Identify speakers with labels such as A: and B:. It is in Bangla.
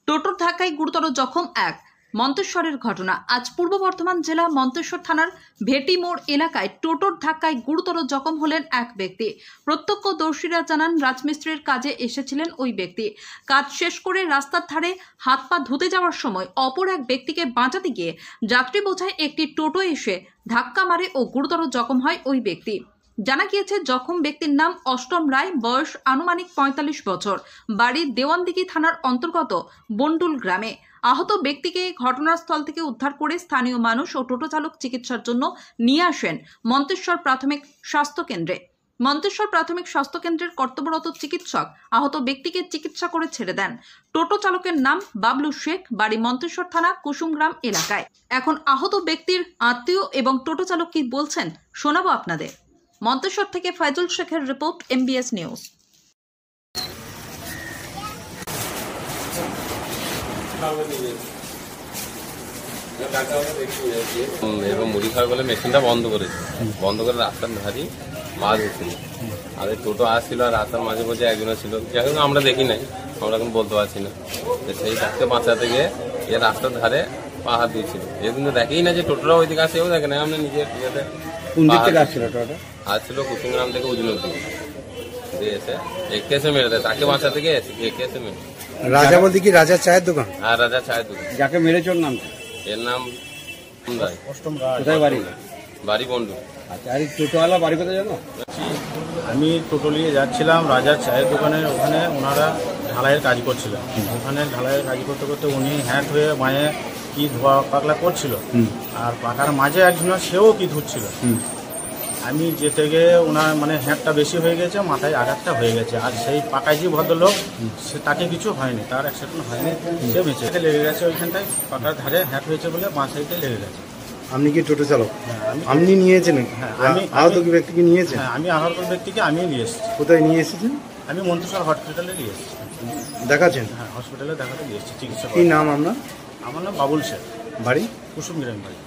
A: টোটোর ধাক্কায় গুরুতর জখম এক। মন্তেশ্বরের ঘটনা। আজ পূর্ব বর্ধমান জেলা মন্তেশ্বর থানার ভেটি মোড় এলাকায় টোটোর ধাক্কায় গুরুতর জখম হলেন এক ব্যক্তি। প্রত্যক্ষদর্শীরা জানান, রাজমিস্ত্রির কাজে এসেছিলেন ওই ব্যক্তি। কাজ শেষ করে রাস্তার ধারে হাত পা ধুতে যাওয়ার সময় অপর এক ব্যক্তিকে বাঁচাতে গিয়ে যাত্রী বোঝাই একটি টোটো এসে ধাক্কা মারে ও গুরুতর জখম হয় ওই ব্যক্তি। জানা গিয়েছে, জখম ব্যক্তির নাম অষ্টম রায়, বয়স আনুমানিক ৪৫ বছর, বাড়ি দেওয়ানদিঘি থানার অন্তর্গত বন্ডুল গ্রামে। আহত ব্যক্তিকে ঘটনাস্থল থেকে উদ্ধার করে স্থানীয় মানুষ ও টোটো চালক চিকিৎসার জন্য নিয়ে আসেন মন্তেশ্বর প্রাথমিক স্বাস্থ্য কেন্দ্রে। মন্তেশ্বর প্রাথমিক স্বাস্থ্য কেন্দ্রের কর্তব্যরত চিকিৎসক আহত ব্যক্তিকে চিকিৎসা করে ছেড়ে দেন। টোটো চালকের নাম বাবলু শেখ, বাড়ি মন্তেশ্বর থানা কুসুমগ্রাম এলাকায়। এখন আহত ব্যক্তির আত্মীয় এবং টোটো চালক কি বলছেন শোনাবো আপনাদের। মন্তেশ্বর থেকে ফাইজুল শেখের রিপোর্ট, MBS নিউজ।
B: এরকম মুড়ি খাওয়া বলে মেশিনটা বন্ধ করেছে, বন্ধ করে রাস্তার ধারে মাছ হচ্ছিল। আর টোটো আসছিল আর রাস্তার মাঝে মাঝে একজনের ছিল, এখন আমরা দেখি নাই, আমরা এখন বলতে পারছি না। সেই তাকে বাঁচাতে গিয়ে এ রাস্তার ধারে পাহাড় দিয়েছিল। এ কিন্তু দেখেই না যে টোটোটা ওইদিকে আসেও দেখে না। আমরা নিজের আসছিল কুসুমগ্রাম থেকে উজনুর দিকে দিয়ে এসে একে এসে মেরে দেয়। তাকে বাঁচাতে গিয়ে একে এসে মেরে।
C: রাজা বলতে কি রাজা চায়ের দোকান?
B: হ্যাঁ, রাজা চায়ের দোকান।
C: যাকে মেরেছে ওর নাম?
B: এর নাম
C: কোথায় বাড়ি?
B: বাড়ি বন্ধু।
C: আচ্ছা, আর টোটোওয়ালা বাড়ি কোথায় জানো?
D: আমি টোটো নিয়ে যাচ্ছিলাম রাজার চায়ের দোকানে, ওখানে ওনারা ঢালাইয়ের কাজ করছিলেন। ওখানে ঢালাইয়ের কাজ করতে করতে উনি হ্যাট হয়ে মায়ে কি ধোয়া পাকলা করছিল, আর পাকার মাঝে একজন সেও কি ধুচ্ছিল। আমি যেতে গিয়ে ওনার হ্যাটটা বেশি হয়ে গেছে, মাথায় আঘাতটা হয়ে গেছে। আর সেই পাকায় যে ভদ্রলোক, সে তাকে কিছু হয়নি, তার অ্যাক্সিডেন্ট হয়নি, সে বেঁচে লেগে গেছে। ওইখানটায় পাকার ধারে হ্যাট হয়েছে বলে বাঁ সাইডে লেগে গেছে।
C: আপনি কি টোটো চালক?
D: হ্যাঁ,
C: আপনি নিয়েছেন?
D: হ্যাঁ,
C: আহত ব্যক্তিকে নিয়েছেন?
D: হ্যাঁ, আমি আহত ব্যক্তিকে আমি নিয়ে এসেছি।
C: কোথায় নিয়ে এসেছেন?
D: আমি মন্তেশ্বর হসপিটালে নিয়ে এসেছি।
C: দেখাচ্ছেন?
D: হ্যাঁ, হসপিটালে দেখাতে নিয়ে এসেছি চিকিৎসা।
C: কি নাম আপনার?
D: আমার নাম বাবুল শেখ,
C: বাড়ি
D: কুসুমগ্রাম বাড়ি।